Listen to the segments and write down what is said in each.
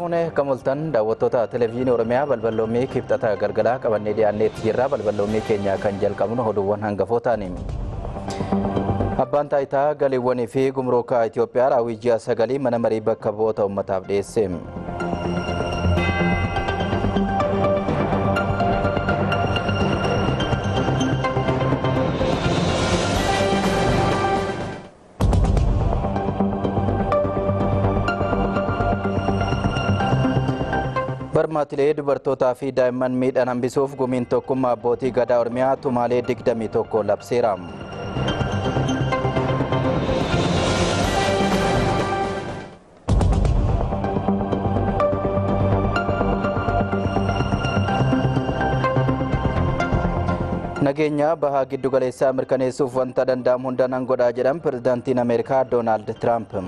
Harkamune kamultan daawwattoota televezyiinii Oromiyaa balballoomii kibxata galgalaa qabannee dhiyaanneetti jirra. Balballoomii keenya kan jalqabnu oduuwwan hangafootaani. Abbaan taayitaa galiiwwanii fi gumruuka Itoophiyaa raawwii ji'a 9 mana marii bakka bu'oota uummataaf dhiyeesse. Barmaatilee dubartootaa fi daa'imman miidhaan hambisuuf gumiin tokkummaa abbootii gadaa Oromiyaa tumaalee 21 labseera. Nageenya bahaa giddu galeessaa mirkaneessuuf wanta danda'amu hunda nan godhaa jedhan pirezidaantiin Ameerikaa Doonaald Tiraamp.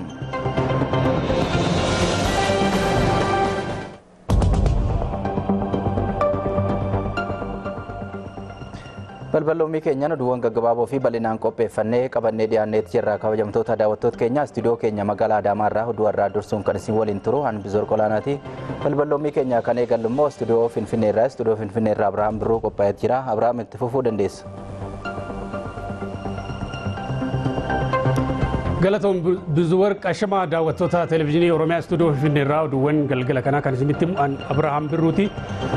Balballoomii keenya oduuwwan gaggabaaboo fi bal'inaan qopheeffannee qabannee dhiyaanneetti jirra. Kabajamtoota daawwattoota keenya istuudiyoo keenya magaalaa Adaamaarraa oduu har'aa dursuun kan isin waliin turu Hanbizoor Qolaanaati. Balballoomii keenya kan eegallu immoo istuudiyoo Finfinneerraa Abrahaam Birruu qophaa'ee jira. Abrahaam itti fufuu dandeessa. Galatoon Bizuwar qashama daawwattoota televezyiinii Oromiyaa istuudiyoo Finfinneerraa oduuwwan galgala kanaa kan isinitti himu Abrahaam Birruuti.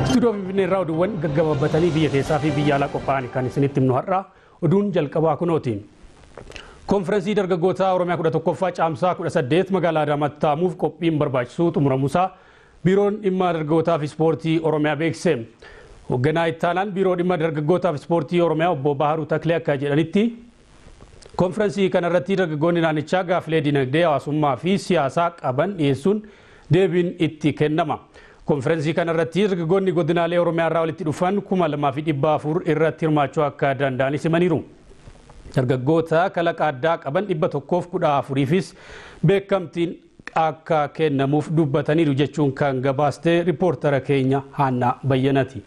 Istuudiyoo Finfinneerraa oduuwwan gaggabaabatanii biyya keessaa fi biyya alaa qophaa'an kan isinitti himnu har'a oduun jalqabaa kunooti. Konferensii dargaggoota Oromiyaa 11ffaa caamsaa 18 magaalaa Adaamaatti taa'amuuf qophiin barbaachisu xumuramuusaa biiroon dhimma dargaggootaa fi ispoortii Oromiyaa beeksise. Hoogganaa ittaanaan biiroo dhimma dargaggootaa fi ispoortii Oromiyaa obbo Baharuu Taklee akka jedhanitti konferensii kanarratti dargaggoonni naannichaa gaaffilee dinagdee hawaasummaa fi siyaasaa qaban dhiyeessuun deebiin itti kennama. Konferensii kanarratti dargaggoonni godinaalee Oromiyaa irraa walitti dhufan 2400 irratti hirmaachuu akka danda'anis himaniiru. Dargaggoota kalaqa addaa qaban 114fis beekamtiin akka kennamuuf dubbataniiru jechuun kan gabaaste riippoortara keenya Haannaa Bayyanati.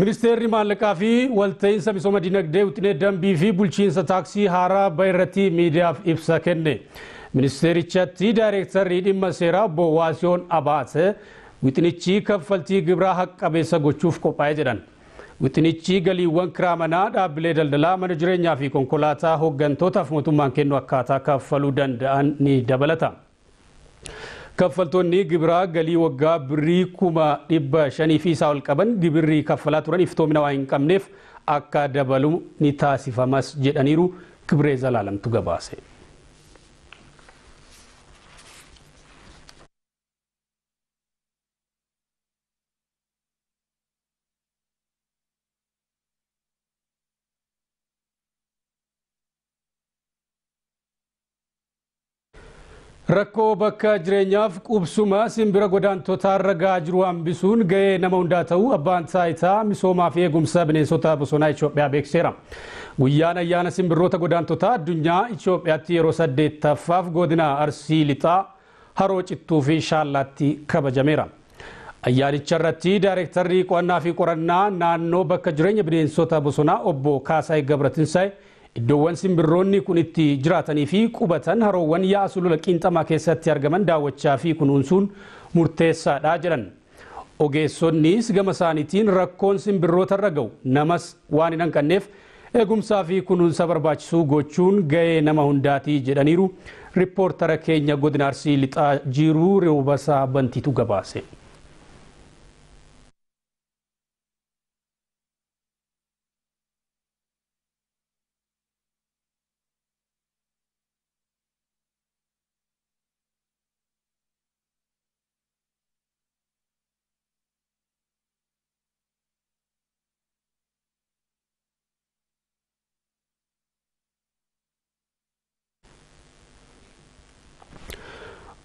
Ministeerri maallaqaa fi walta'iinsa misooma dinagdee wixinee dambii fi bulchiinsa taaksii haaraa bayirratti miidiyaaf ibsa kenne. Ministeerichatti daayireektarri dhimma seeraa obbo Waasiyoon Abaate wixinichi kaffaltii gibiraa haqa qabeessa gochuuf qophaa'ee jedhan. Wixinichi galiiwwan kiraa manaa dhaabbilee daldalaa mana jireenyaa fi konkolaataa hooggantootaaf mootummaan kennu akkaataa kaffaluu danda'an ni dabalata. Kaffaltoonni gibiraa galii waggaa birrii 500,000 fi isaa ol qaban gibirri kaffalaa turan iftoomina waan hin qabneef akka dabalu ni taasifamas jedhaniiru. Kibree Zalaalamtu gabaase. Rakkoo bakka jireenyaaf qubsuma simbira godaantota ragaa jiru hambisuun ga'ee nama hundaa ta'uu abbaan taayitaa misoomaa fi eegumsa bineensota bosonaa Itoophiyaa beekseera. Guyyaan ayyaana simbirroota godaantota addunyaa Itoophiyaatti yeroo 8ffaaf godina Arsii Lixaa, Haroo Cittuu fi Shaallaatti kabajameera. Ayyaanicha irratti daayireektarri qo'annaa fi qorannaa naannoo bakka jireenya bineensota bosonaa obbo Kaasaay Gabratinsaay iddoowwan simbirroonni kun itti jiraatanii fi qubatan haroowwan yaa'a sulula Qiinxamaa keessatti argaman daawwachaa fi kunuunsuun murteessaadha jedhan. Ogeessonnis gama isaaniitiin rakkoon simbirroota irra ga'u namas waan hin hanqanneef eegumsaa fi kunuunsa barbaachisuu gochuun ga'ee nama hundaati jedhaniiru. Riippoortara keenya godina Arsii Lixaa jiruu Reebasaa Bantiitu gabaase.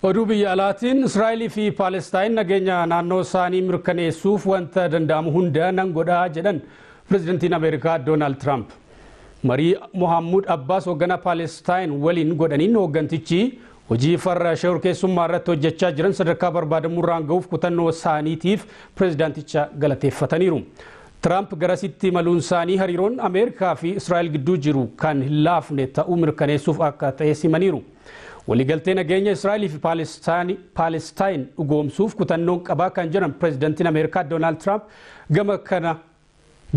Oduu biyya alaatiin Israa'elii fi Paalestaan nageenya naannoo isaanii mirkaneessuuf wanta danda'amu hunda nan godhaa jedhan pirezidaantiin Ameerikaa Doonaald Tiraamp. marii Mohammud Abbas hoggana Palestine waliin godhaniin hoggantichi hojii farra shororkeessummaa irratti hojjechaa jiran sadarkaa barbaadamurraan ga'uuf kutannoo isaaniitiif pirezidaanticha galateeffataniiru. Trump garasitti maluun isaanii hariiroon Ameerikaa fi Israa'el gidduu jiru kan hin laafne ta'uu mirkaneessuuf akka ta'e simaniiru. Waliigaltee nageenya Israa'el fi Palestine dhugoomsuuf kutannoon qabaa kan jiran pirezidaantiin Ameerikaa Doonaald Trump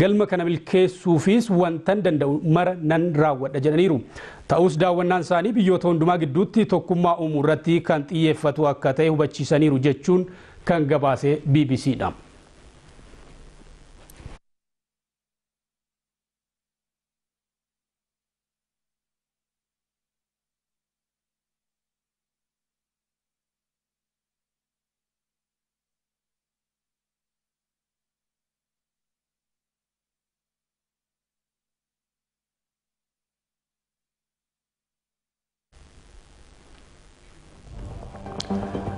galma kana milkeessuufis wantan danda'u mara nan raawwadha jedhaniiru. Ta'us daawwannaan isaanii biyyoota hundumaa gidduutti tokkummaa uumuu irratti kan xiyyeeffatu akka ta'e hubachiisaniiru jechuun kan gabaase BBCdha.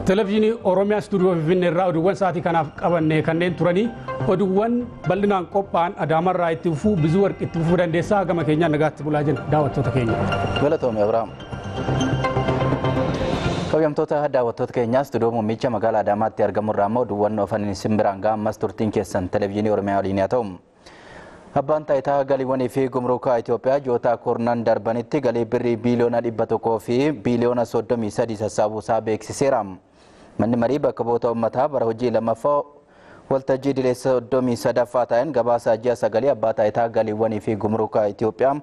Televiziyoonii Oromiyaa Stuudiyoo Finfinnee irraa oduuwwan sa'aatii kanaaf qabanne kanneen turanii oduuwwan bal'inaan qophaa'an Adaamarraa itti fufuu bizuu warqi itti fufuu dandeessaa gama keenyaan nagaatti bulaa jenna daawwattoota keenya. Galatoomii Abiraam. Kabajamtoota daawwattoota keenyaa Stuudiyoo Muummicha magaalaa Adaamaatti argamurraa immoo oduuwwan oofaniin simbiraan ga'ammas turtiin keessan televiziyoonii Oromiyaa waliin haa ta'u. Abbaan taayitaa galiiwwanii fi gumruukaa Itoophiyaa ji'oota kurnan darbanitti galii birrii biiliyoona 100 fi biiliyoona 33 sassaabuusaa beeksiseera. Manni marii bakka bu'oota uummataa bara hojii lammaffaa waltajjii idilee 33ffaa ta'een gabaasa ji'a 9 abbaa taayitaa galiiwwanii fi gumruukaa Itoophiyaa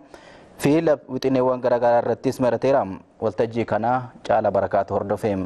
fi wixineewwan garaagaraa irrattis marateera. Waltajjii kana Caala Barakaatu hordofee.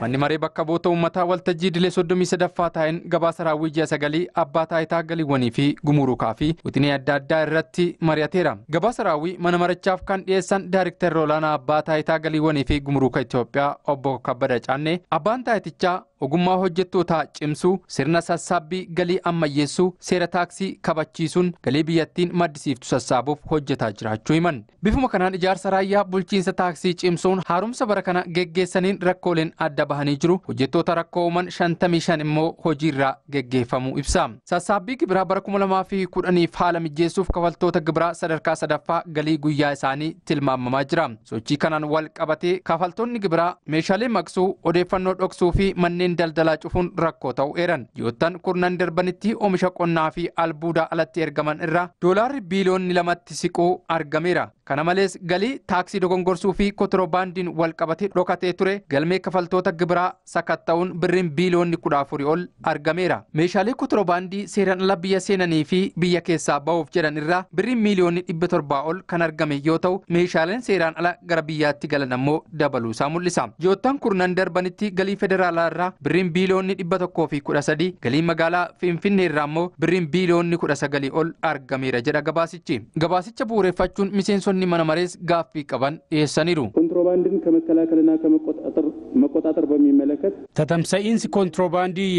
Manni maree bakka bu'oota uummataa waltajjii idilee 33ffaa ta'een gabaasa raawwii ji'a 9 abbaa taayitaa galiiwwanii fi gumuruukaa fi wixinee adda addaa irratti mari'ateera. Gabaasa raawwii mana marichaaf kan dhiyeessan Daayirektarri olaanaa abbaa taayitaa galiiwwanii fi gumuruukaa Itoophiyaa obbo Kabbada Caannee abbaan taayitichaa ogummaa hojjettootaa cimsuu, sirna sassaabbii galii ammayyeessuu, seera taaksii kabachiisuun galii biyyattiin maddisiiftu sassaabuuf hojjetaa jiraachuu himan. Bifuma kanaan ijaarsa raayyaa bulchiinsa taaksii cimsuun haaromsa bara kana geggeessaniin rakkooleen adda bahanii jiru. Hojjettoota rakkoo uuman 55 immoo hojiirraa geggeeffamuu ibsa. Sassaabbii gibiraa bara 2010 haala mijeessuuf kafaltoota gibiraa sadarkaa sadaffaa galii guyyaa isaanii tilmaamamaa jira. Sochii kanaan wal qabatee kafaltoonni gibiraa meeshaalee maqsuu, odeeffannoo dhoksuu fi manneen daldalaa cufuun rakkoo ta'uu eeran. Ji'oottan kurnan darbanitti oomisha qonnaa fi albuudaa alatti ergaman irraa doolaarri biiliyoonni 2 siquu argameera. Kana malees galii taaksii dogongorsuu fi kontiroobaandiin wal qabatee dhokatee ture galmee kafaltoota gibiraa sakatta'uun birriin biiliyoonni 14 ol argameera. Meeshaalee kontiroobaandii seeraan ala biyya seenanii fi biyya keessaa ba'uuf jedhan irraa birriin miiliyoonni 700 ol kan argame yoo ta'u meeshaaleen seeraan ala gara biyyaatti galan ammoo dabaluusaa mul'isa. Ji'oottan kurnan darbanitti galii federaalaa irraa birriin biiliyoonni 113 galii magaalaa Finfinnee irraa ammoo birriin biiliyoonni 19 ol argameera jedha gabaasichi. Gabaasicha bu'uureffachuun miseensonni mana marees gaaffii qaban dhiyeessaniiru. ኮንትሮባንድን ከመከላከልና ከመቆጣጠር በሚመለከት tatamsa'iinsi kontiroobaandii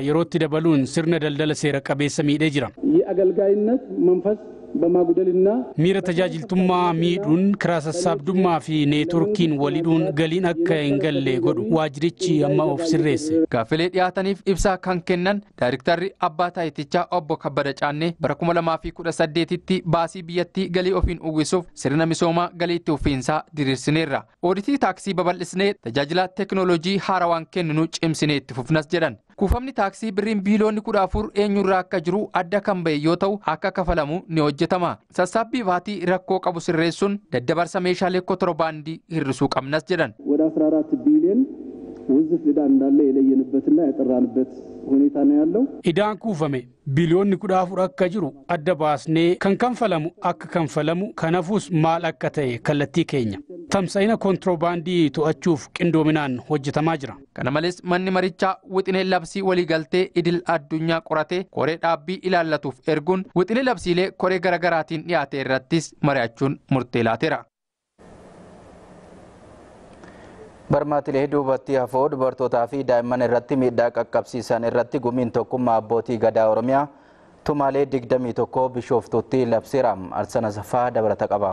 yerootti dabaluun sirna daldala seera qabeessa miidhee jira. የአገልጋይነት መንፈስ በማጉደልና miira tajaajiltummaa miidhuun karaa sassaabdummaa fi neetworkiin walidhuun galiin akka hin galle godhu waajirichi amma of sirreesse. Gaaffilee dhiyaataniif ibsaa kan kennan Daayirektarri abbaa taayitichaa obbo Kabbada Caannee bara 2018tti baasii biyyattii galii ofiin uwwisuuf sirna misoomaa galiitti uwwiinsaa diriirsineerra. Ooditii taaksii babal'isnee tajaajila teekinooloojii haarawaan kenninu cimsinee itti fufnas jedhan. Kuufamni taaksii birriin biiliyoonni 14 eenyurraa akka jiru adda kan ba'e yoo ta'u akka kafalamu ni hojjetama. Sassaabbii baatii rakkoo qabu sirreessuun daddabarsa meeshaalee kontiroobaandii hir'isuu qabnas jedhan. ወደ 14 ቢሊዮን ውዝፍ ዕዳ እንዳለ የለየንበትና ያጠራንበት ሁኔታ ነው ያለው። Idaan kuufame biliyoonni 14 akka jiru adda baasnee kan kanfalamu akka kanfalamu kanaafus maal akka ta'e kallattii keenya. Tamsa'ina kontiroobaandii to'achuuf qindoominaan hojjetamaa jira. Kana malees manni marichaa wixinee labsii waliigaltee idil addunyaa qoratee koree dhaabbii ilaallatuuf erguun wixinee labsiilee koree garaagaraatiin dhiyaate irrattis mari'achuun murtee laateera. Barmaatilee duubatti hafoo dubartootaa fi daa'imman irratti miidhaa qaqqabsiisan irratti gumiin tokkummaa abbootii gadaa Oromiyaa tumaalee 21 Bishooftuutti labseera. Arsana Saffaa dabalata qaba.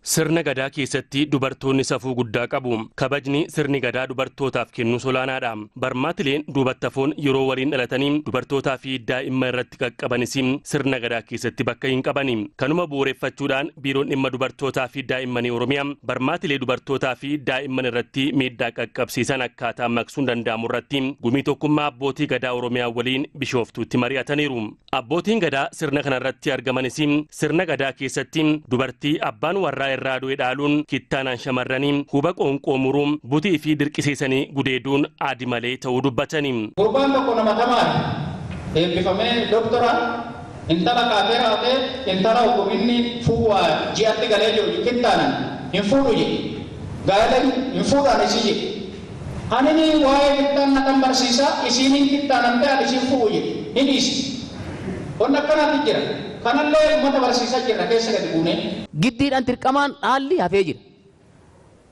Sirna gadaa keessatti dubartoonni safuu guddaa qabu. Kabajni sirni gadaa dubartootaaf kennu olaanaadha. Barmaatileen dubartafoon yeroo waliin dhalatanii dubartootaa fi daa'imman irratti qaqqabanis sirna gadaa keessatti bakka hin qabani. Kanuma bu'uureffachuudhaan biiroon dhimma dubartootaa fi daa'immanii Oromiyaa barmaatilee dubartootaa fi daa'imman irratti miidhaa qaqqabsiisan akkaataa maqsuun danda'amu irratti gumii tokkummaa abbootii gadaa Oromiyaa waliin Bishooftuutti mari'ataniiru. Abbootiin gadaa sirna kanarratti argamanis sirna gadaa keessatti dubartii abbaan warraa irraa du'e dhaaluun kittaanaan shamarranii huba qoonqoo muruun butii fi dirqisiisanii gudeeduun aadi malee ta'uu dubbatanii. Gurbaan tokko nama tamaadha. Eebbifamee doktora intala kaatee raatee intala hukuminni fuuwaa ji'atti galee jiru kittaanan hin fuudhu jedhe. Gaalan hin fuudhaan isii jedhe. Anini waa'ee kittaan naqan barsiisaa isiin hin kittaanan ta'an isiin fuudhu jedhe. Hin dhiisi. Wanni akkanaatti jira. Kanallee uummata barsiisaa jirra keessa gadi buunee. Giddiidhaan dirqamaan dhaalli hafee jira.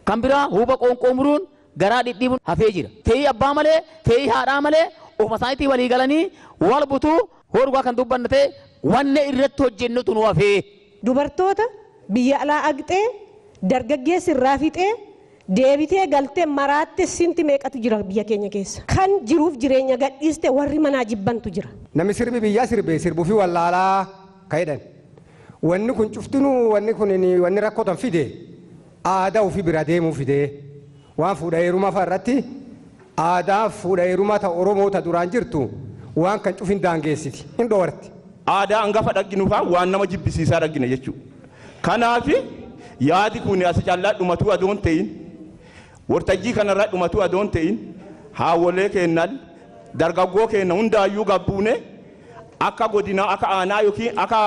Kan biraa huba qoonqoo muruun garaa dhidhiibuun hafee jira. Ta'ii abbaa malee, ta'ii haadhaa malee ofuma isaaniitii walii galanii wal butuu horgaa kan dubbanna ta'e wanne irratti hojjennutu nu hafee. Dubartoota biyya alaa agxee dargaggeessi irraa fixee deebitee galtee maraatte sinti meeqatu jira biyya keenya keessa. Kan jiruuf jireenya gadhiiste warri manaa jibbantu jira. Namni sirbi biyyaa sirbee sirbuu fi wallaalaa ka'edhan. Wanni kun cuftinuu wanni rakkootan fide aadaa ofii bira deemuu fide waan fuudha heerumaa fa'arratti aadaa fuudha heerumaa ta Oromoo ta duraan jirtu waan kan cufin daangeessiti hin dhoorti. Aadaa hangafa dhagginu fa'aa waan nama jibbisiisaa dhaggina jechuudha. Kanaaf yaadi kun as callaa dhumatuu adoon ta'in wartajjii kanarraa dhumatuu adoon ta'in haawwolee keennan dargaggoo keenya hundaayyuu gabbuune akka godinaa akka aanaa yookiin akka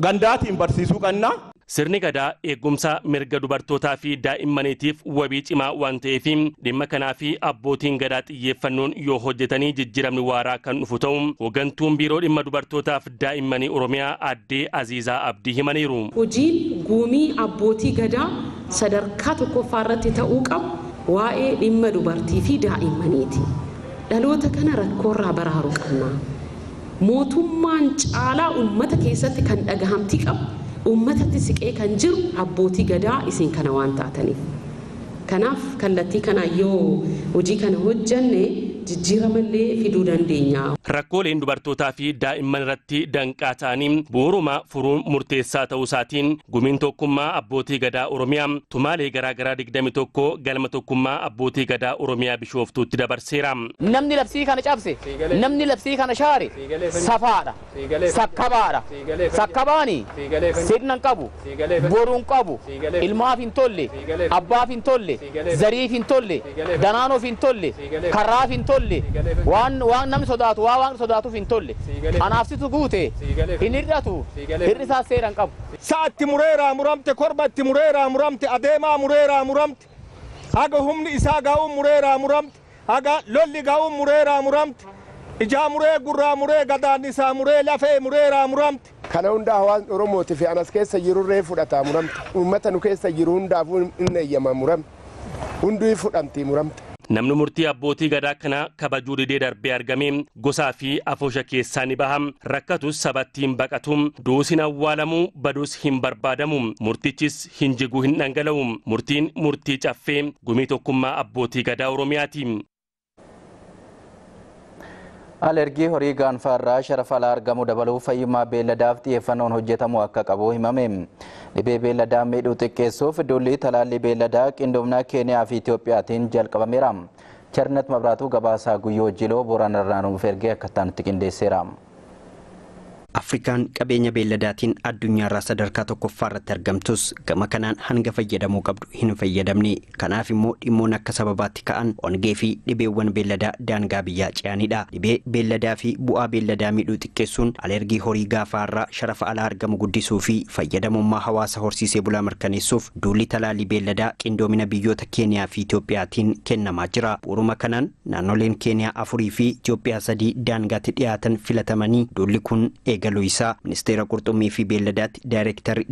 gandaatiin barsiisuu qabna. Sirni gadaa eegumsa mirga dubartootaa fi daa'immaniitiif wabii cimaa waan ta'eef dhimma kanaa fi abbootiin gadaa xiyyeeffannoon yoo hojjetanii jijjiiramni waaraa kan dhufu ta'u hooggantuun biiroo dhimma dubartootaaf daa'immanii Oromiyaa addee Aziizaa Abdii himaniiru. Hojiin guumii abbootii gadaa sadarkaa tokkoffaa irratti ta'uu qabu waa'ee dhimma dubartii fi daa'immaniiti. Dhaloota kana rakkoorraa baraaruu qabna. Mootummaan caalaa uummata keessatti kan dhagahamtii qabu. Uummatatti siqee kan jiru abbootii gadaa isin kana waan taataniif. Kanaaf kallattii kana yoo hojii kana hojjanne jijjiiramallee fiduu dandeenya. Rakkooleen dubartootaa fi daa'imman irratti danqaa ta'anii bu'uuruma furuun murteessaa ta'uu isaatiin gumiin tokkummaa abbootii gadaa Oromiyaa tumaalee garaagaraa 21 galma tokkummaa abbootii gadaa Oromiyaa Bishooftuutti dabarseera. Namni labsii kana cabse, namni labsii kana shaare safaadha, sakkabaadha. Sakkabaani sirnan qabu, boruun qabu, ilmaaf hin tolle, abbaaf hin tolle, zariif hin tolle, danaanoof hin tolle, karraaf hin tolle. Waan namni sodaatu waan sodaatuuf hin tolle. Anaafsitu guute hin hir'atu hir'i isaa seeraan qabu. Sa'atti mureeraa muramte korbatti mureeraa muramte adeemaa mureeraa muramte haga humni isaa gaa'uun mureeraa muramte haga lolli gaa'uun mureeraa muramte ijaa muree gurraa muree gadaan isaa muree lafee mureeraa muramte. Kana hundaa hawaasni Oromooti fi anas keessa jirurree fudhataa muramte. Uummata nu keessa jiru hundaafuu hin eeyyama muramte. Hunduu fudhamtii muramte. Namni murtii abbootii gadaa kana kabajuu didee darbee argamee gosaa fi afoosha keessaa ni baham rakkatus sabattiin baqatum duus hin awwaalamu badus hin barbaadamu murtichis hin jiguu hin dhangala'u murtiin murtii caffee gumii tokkummaa abbootii gadaa Oromiyaati. Alergii horii gaanfaa irraa sharafa alaa argamu dabaluu fayyummaa beelladaaf xiyyeeffannoon hojjetamu akka qabu himame. Dhibee beelladaa miidhuu xiqqeessuuf duulli talaallii beelladaa qindoomina Keeniyaa fi Itoophiyaatiin jalqabameera. Chernet Mabraatuu gabaasaa Guyyoo Jiloo Boorana irraa nuuf ergee akka itti qindeesseera. Afrikaan qabeenya beelladaatiin addunyaarraa sadarkaa tokkoffaa irratti argamtus gama kanaan hanga fayyadamuu qabdu hin fayyadamne. Kanaaf immoo dhimmoon akka sababaatti ka'an ongee fi dhibeewwan beelladaa daangaa biyyaa ce'anidha. Dhibee beelladaa fi bu'aa beelladaa miidhuu xiqqeessuun alergii horii gaafaarraa sharafa alaa argamu guddisuu fi fayyadamummaa hawaasa horsiisee bulaa mirkaneessuuf duulli talaallii beelladaa qindoomina biyyoota Keeniyaa fi Itoophiyaatiin kennamaa jira. Bu'uuruma kanaan naannoleen Keeniyaa 4 fi Itoophiyaa 3 daangaatti dhiyaatan filatamanii duulli kun eegale. eegaluu isaa ministeera qurxummii fi beelladaatti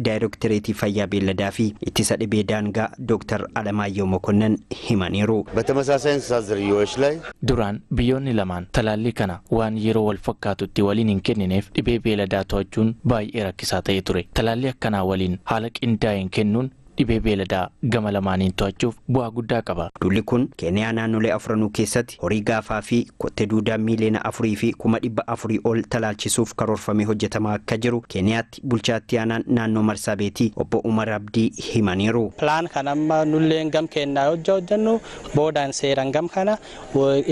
daayirektareetii fayyaa beelladaa fi ittisa dhibee daangaa Dr. Alamaayyoo Mokonnan himaniiru. በተመሳሳይ እንስሳት ዝርያዎች ላይ duraan biyyoonni lamaan talaallii kana waan yeroo wal fakkaatutti waliin hin kennineef dhibee beelladaa to'achuun baay'ee rakkisaa ta'ee ture. Talaallii akkanaa waliin haala qindaa'een kennuun dhibee beelladaa gama lamaaniin to'achuuf bu'aa guddaa qaba. Dulli kun Keeniyaa naannolee afranuu keessatti horii gaafaa fi kottee duudaa miiliyoona 4 fi 400 ol talaalchisuuf karoorfamee hojjetamaa akka jiru Keeniyaatti bulchaatti aanaan naannoo Marsaabeetii obbo Umar Abdii himaniiru. Pilaan kana amma nulleen gam kennaa hojjennu boodaan seeran gam kana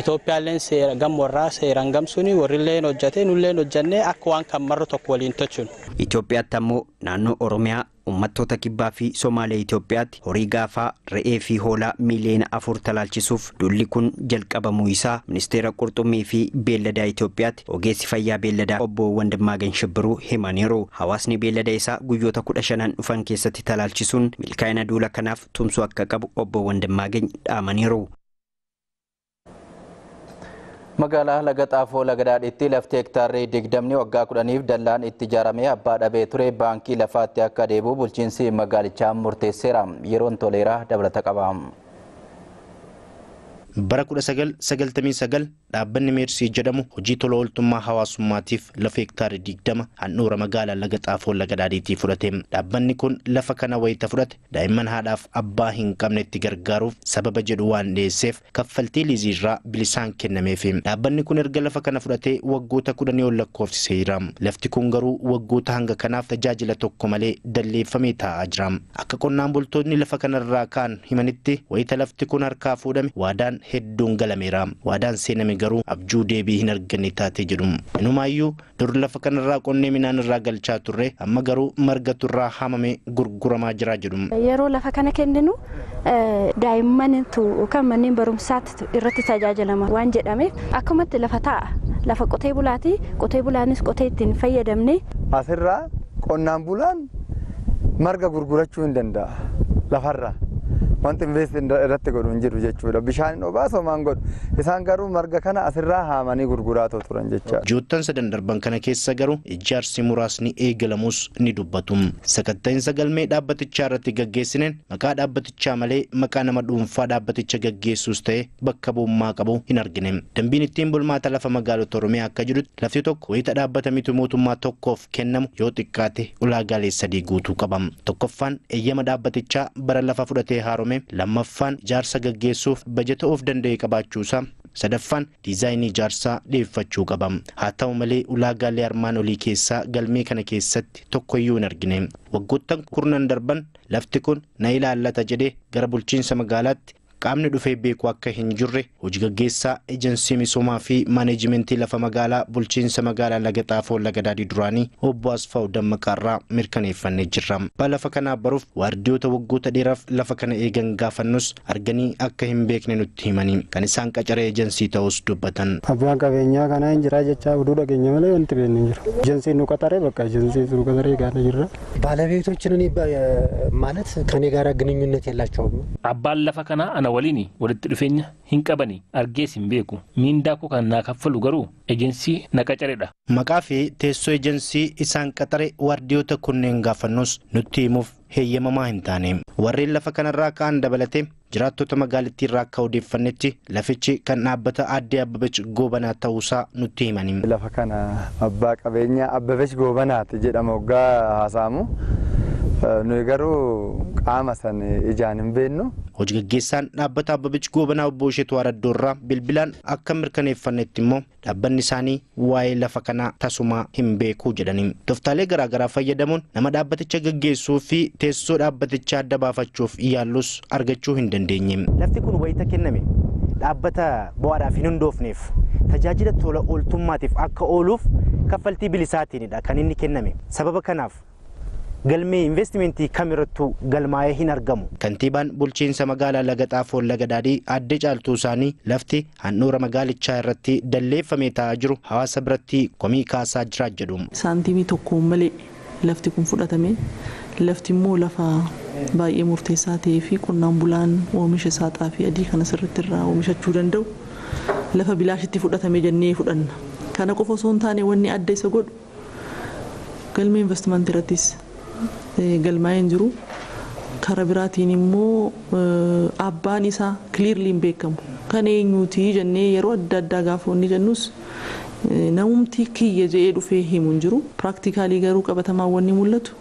Itoophiyaalleen seera gam warraa seeran gam suni warrilleen hojjete nulleen hojjennee akka waan kan marru tokko waliin tochuun. Itoophiyaatti ammoo naannoo Oromiyaa ummattoota kibbaa fi Somaaliyaa Itoophiyaatti horii gaafaa re'ee fi hoolaa miiliyoona 4 talaalchisuuf dulli kun jalqabamuu isaa ministeera qurxummii fi beelladaa Itoophiyaatti ogeessi fayyaa beelladaa obbo Wandimmaagany Shibbiruu himaniiru. Hawaasni beellada isaa guyyoota 15 dhufan keessatti talaalchisuun milkaa'ina duula kanaaf tumsuu akka qabu obbo Wandimmaagany dhaamaniiru. Magaalaa Laga Xaafoo Laga Daadhiitti lafti hektaarri 20 waggaa 10f dallaan itti ijaaramee abbaa dhabee ture baankii lafaatti akka deebi'u bulchiinsi magaalichaa murteesseera. Yeroon toleeraa dabalata qaba. bara 1999 dhaabbanni Meersii jedhamu hojii tola ooltummaa hawaasummaatiif lafa hektaara 20 handhuura magaalaa Laga Xaafoo Laga Daadhiitii fudhate. Dhaabbanni kun lafa kana wayita fudhate daa'imman haadhaaf abbaa hin qabnetti gargaaruuf sababa jedhu waan dhiyeesseef kaffaltii liiziirraa bilisaan kennameef. Dhaabbanni kun erga lafa kana fudhatee waggoota 10 ol lakkoofsisee jira. Lafti kun garuu waggoota hanga kanaaf tajaajila tokko malee dalleeffamee taa'aa jira. Akka qonnaan bultoonni lafa kanarraa kaan himanitti wayita lafti kun harkaa fuudhame waadaan hedduun galameera. Waadaan seename garuu abjuu deebii hin arganne taatee jedhu. Inumaayyuu dur lafa kanarraa qonnee midhaan irraa galchaa turre amma garuu marga turraa haamamee gurguramaa jira jedhu. Yeroo lafa kana kenninu daa'immantu kan manneen barumsaatti irratti tajaajilama waan jedhameef akkumatti lafa taa'a. Lafa qotee bulaati. Qotee bulaanis qotee ittiin fayyadamne. Asirraa qonnaan bulaan marga gurgurachuu hin danda'a lafarraa. Wanti invest irratti godhu hin jiru jechuudha. Bishaan obaasoo maan godhu. Isaan garuu marga kana asirraa haamanii gurguraa turan jecha. Joottan sadan darban kana keessa garuu ijaarsi muraasni eegalamus ni dubbatu. Sakatta'insa galmee dhaabbatichaa irratti gaggeessineen maqaa dhaabbatichaa malee maqaa nama dhuunfaa dhaabbaticha gaggeessuus ta'e bakka bu'ummaa qabu hin argine. Dambiin ittiin bulmaata lafa magaalota Oromiyaa akka jedhutti lafti tokko wayita dhaabbata miti mootummaa tokkoof kennamu yoo xiqqaate ulaagaalee 3 guutuu qaba. Tokkoffaan eeyyama dhaabbatichaa bara lafa fudhatee haarome. Lammaffaan ijaarsa gaggeessuuf bajeta of danda'e qabaachuusaa. Sadaffaan diizaayinii ijaarsaa dhiyeeffachuu qaba. Haa ta'u malee ulaagaalee armaan olii keessaa galmee kana keessatti tokkoyyuu hin argine. Waggoottan 10 darban lafti kun na ilaallata jedhee gara bulchiinsa magaalaatti qaamni dhufee beeku akka hin jirre hojii gaggeessaa ejensii misoomaa fi maaneejimentii lafa magaalaa bulchiinsa magaalaa Laga Xaafoo Laga Daadhii duraanii obbo Asfaw Dammaqaarraa mirkaneeffannee jirra. Abbaa lafa kanaa baruuf waardiyoota waggoota dheeraaf lafa kana eegan gaafannus arganii akka hin beekne nutti himanii kan isaan qacaree ejensii ta'us dubbatan. Abbaan qabeenyaa kanaa hin jira jechaa oduu dhageenya malee wanti beekne hin jiru. Ejensii nu qaxaree bakka ejensii nu qaxaree gaana jirra. ባለቤቶችን እኔ ማለት ከኔ ጋር ግንኙነት የላቸውም። አባን ለፈ ከና አነ ወሊኒ ወልት ድፌኛ ሂንቀበኒ አርጌስ ሂንቤኩ ሚንዳኮ ከና ከፈሉ ገሩ ኤጀንሲ ነቀጨሬዳ መቃፊ ቴሶ ኤጀንሲ ኢሳን ቀጠሬ ዋርዲዮተ ኩኔን ጋፈኖስ ኑቲሙፍ heeyyamamaa hin taane. Warreen lafa kanarraa kaan dabalatee jiraattota magaalittii irraa akka odeeffannetti lafichi kan dhaabbata Aadde Abbabech Goobanaa ta'uusaa nutti himanii. Lafa kana abbaa qabeenyaa Abbabech Goobanaati jedhama waggaa haasa'amu. Nuyi garuu qaama san ijaan hin beeknu. Hojii gaggeessaan dhaabbata Abbabech Goobanaa obbo Isheetuu Araddoorraa bilbilaan akka mirkaneeffannetti immoo dhaabbanni isaanii waa'ee lafa kanaa tasumaa hin beekuu jedhanii. Toftaalee garaagaraa fayyadamuun nama dhaabbaticha gaggeessuu fi teessoo dhaabbatichaa adda baafachuuf yaallus argachuu hin dandeenye. Lafti kun wayita kenname dhaabbata bu'aadhaaf hin hundoofneef tajaajila tola ooltummaatiif akka ooluuf kaffaltii bilisaatiinidha kan inni kenname. Sababa kanaaf galmee investimentii kamirrattuu galmaa'ee hin argamu. Kantiibaan bulchiinsa magaalaa Laga Xaafoo Laga Daadhii Aadde Caaltuu isaanii lafti handhuura magaalichaa irratti dalleeffamee taa'aa jiru hawaasa biratti komii kaasaa jira jedhu. Saantiimii tokkoon malee lafti kun fudhatame lafti immoo lafa baay'ee murteessaa ta'ee fi qonnaan bulaan oomisha isaa xaafii adii kana sirriitti irraa oomishachuu danda'u lafa bilaashitti fudhatame jennee fudhanna. Kana qofa osoo hin taane wanni adda isa godhu galmee investimentii irrattis galmaa'ee hin jiru. Karaa biraatiin immoo abbaan isaa clearly hin beekamu. Kan eenyuuti jennee yeroo adda addaa gaafannu jennus namumti kiyya jedhee dhufee himu hin jiru. Practically garuu qabatamaan wanni mul'atu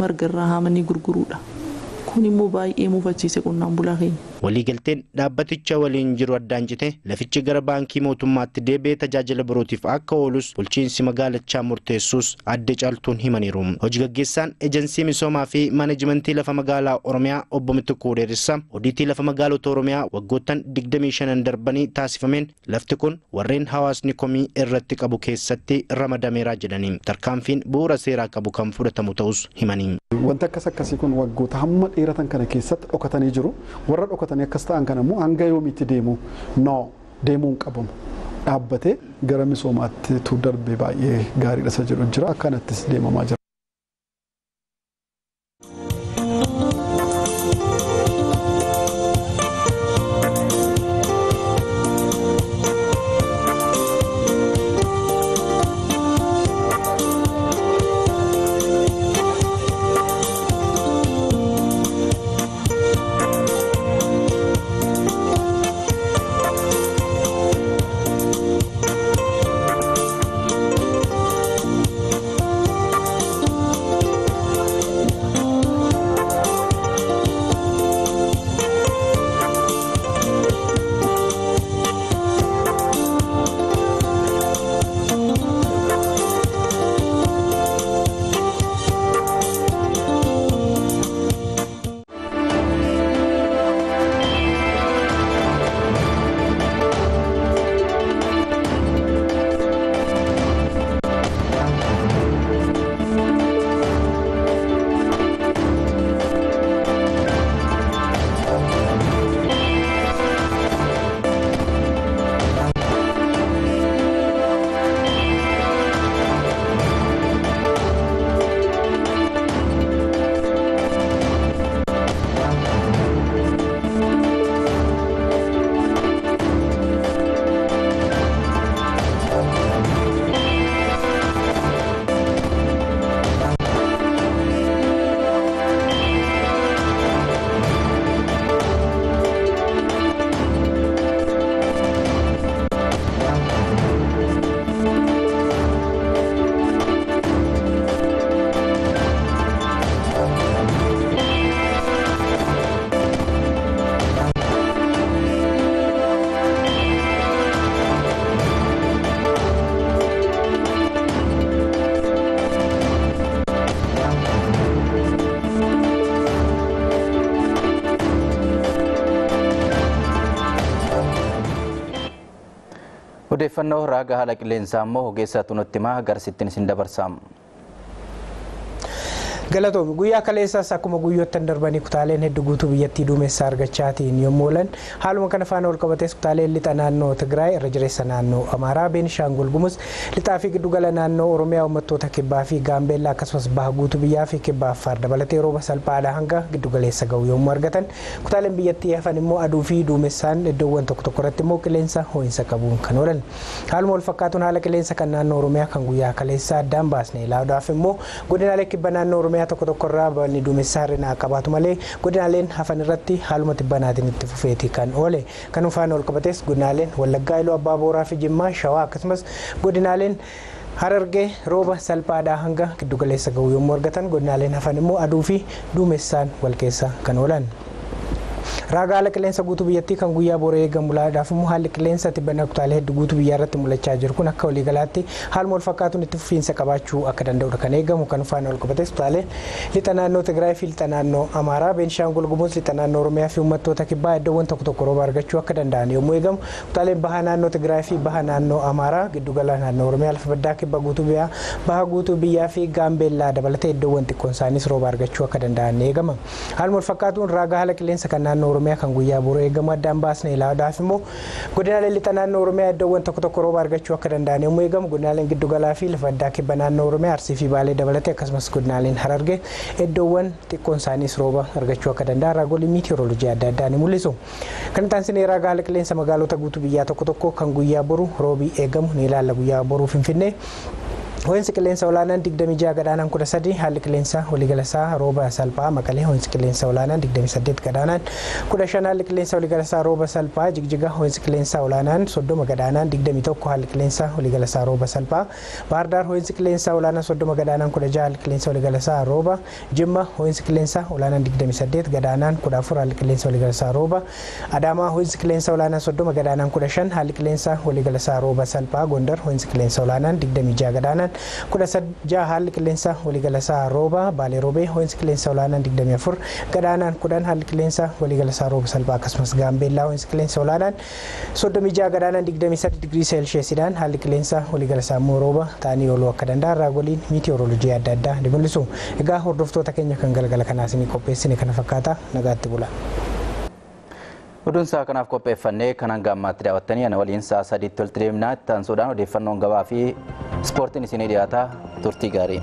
marga irraa haamanii gurguruudha. Kun immoo baay'ee mufachiise qonnaan bulaa keenya. Waliigalteen dhaabbaticha waliin jiru addaan cite lafichi gara baankii mootummaatti deebi'ee tajaajila birootiif akka oolus bulchiinsi magaalachaa murteessuus adde caaltuun himaniiru. Hojii gaggeessaan ejensii misoomaa fi maanajimentii lafa magaalaa Oromiyaa obbo Mittikuu Dheeressaa odiitii lafa magaalota Oromiyaa waggoottan 25 darbanii taasifameen lafti kun warreen hawaasni komii irratti qabu keessatti ramadameeraa jedhanii tarkaanfiin bu'uura seeraa qabu kan fudhatamu ta'us himanii. Wanta akkasii kun waggoota hamma dheeratan kana keessatti dhokatanii jiru. Warra dhokatanii akkas ta'an kana immoo hanga yoomiitti deemu deemuun qabamu. Dhaabbatee gara misoomaatti tu darbee baay'ee gaariidha isa jedhu jira. Akkanattis deemamaa jira. Odeeffannoo raaga haala qilleensaa immoo ogeessatu nutti himaa agarsiistiin isin dabarsaam. Galatoomii guyyaa kaleessaas akkuma guyyoottan darbanii kutaaleen hedduu guutuu biyyattii duumessa argachaatiin yommuu oolan haaluma kana faana wal qabatees kutaaleen lixa naannoo Tigraay irra jireessa naannoo Amaaraa Beenishaangul Gumuz lixaa fi giddugala naannoo Oromiyaa uummattoota kibbaa fi Gaambeellaa akkasumas baha guutuu biyyaa fi kibbaa Affaar dabalatee rooba salphaadhaa hanga giddugaleessa ga'u yommuu argatan kutaaleen biyyattii hafan immoo aduu fi duumessaan iddoowwan tokko tokko irratti immoo qilleensa ho'iinsa qabuun kan oolan haaluma wal fakkaatuun haala qilleensa kan naannoo Oromiyaa kan guyyaa kaleessaa addaan baasne ilaaluudhaaf immoo godinaalee kibba naannoo Oromiyaa tokko tokko irraa bal'inni duumessaa hir'inaa qabaatu malee godinaaleen hafan irratti haaluma tibbanaatiin itti fufeeti kan oole kan faana wal qabates godinaaleen Wallaggaa Iluu Abbaa Booraa fi Jimmaa Shawaa akkasumas godinaaleen Harargee rooba salphaadhaa hanga giddugaleessa ga'u yommuu argatan godinaaleen hafan immoo aduu fi duumessaan wal keessa kan oolan. Raaga haala qilleensa guutuu biyyattii kan guyyaa booree eegamu laadhaaf immoo haalli qilleensa tibbana kutaalee hedduu guutuu biyyaa irratti mul'achaa jiru kun akka waliigalaatti haaluma wal fakkaatuun itti fufiinsa qabaachuu akka danda'udha kan eegamu kan faana wal qabates kutaalee lixa naannoo Tigraay fi lixa naannoo Amaaraa Beenishaangul Gumuz lixa naannoo Oromiyaa fi uummattoota kibbaa iddoowwan tokko tokko rooba argachuu akka danda'an yommuu eegamu kutaaleen baha naannoo Tigraay fi baha naannoo Amaaraa giddugala naannoo Oromiyaa lafa baddaa kibba guutuu biyyaa baha guutuu biyyaa fi Gaambeellaa dabalatee iddoowwan xiqqoon isaanis rooba argachuu akka danda'an eegama haaluma wal fakkaatuun raaga haala qilleensa kan naannoo Oromiyaa kan guyyaa booree eegamu addaan baasne ilaaluudhaaf immoo godinaalee lixa naannoo Oromiyaa iddoowwan tokko tokko rooba argachuu akka danda'an yommuu eegamu godinaaleen giddugalaa fi lafa addaa kibba naannoo Oromiyaa Arsii fi Baalee dabalatee akkasumas godinaaleen Harargee iddoowwan xiqqoon isaaniis rooba argachuu akka danda'an raagoolee miitiyooroolojii adda addaa ni mul'isu. Kan taansinee raaga haala qilleensa magaalota guutuu biyyaa tokko tokko kan guyyaa boru roobii eegamu ni ilaalla guyyaa boruu Finfinnee. Ho'iinsi qilleensa olaanaan 26 gadaanaan 13 haalli qilleensa waliigalasaa rooba salphaa Maqalee ho'iinsi qilleensa olaanaan 28 gadaanaan 15 haalli qilleensa waliigalasaa rooba salphaa Jigjiga ho'iinsi qilleensa olaanaan 30 gadaanaan 21 haalli qilleensa waliigalasaa rooba salphaa Bahar Dar ho'iinsi qilleensa olaanaan 30 gadaanaan 16 haalli qilleensa waliigalasaa rooba Jimma ho'iinsi qilleensa olaanaan 28 gadaanaan 14 haalli qilleensa waliigalasaa rooba Adaamaa ho'iinsi qilleensa olaanaan 30 gadaanaan 15 haalli qilleensa waliigalasaa rooba salphaa Gondar ho'iinsi qilleensa olaanaan 26 gadaanaan 16 haalli qilleensa waliigalasaa rooba Baalee Roobee ho'iinsi qilleensa olaanaan 24 gadaanaan 10 haalli qilleensa waliigalasaa rooba salphaa akkasumas Gaambeellaa ho'iinsi qilleensa olaanaan 36 gadaanaan 23 digirii seelsheesiidhaan haalli qilleensa waliigalasaa immoo rooba ta'anii ooluu akka danda'an raagoliin miitiyooroolojii adda addaa ni mul'isu. Egaa hordoftoota keenya kan galgala kanaas ni qopheessine kana fakkaata nagaatti bula. Oduun isaa kanaaf qopheeffannee kan hanga ammaatti daawwattanii ana waliin sa'a sadiitti walitti deemnaa itti aansuudhaan odeeffannoon gabaa fi ispoortiin isinii dhiyaata turtii gaarii.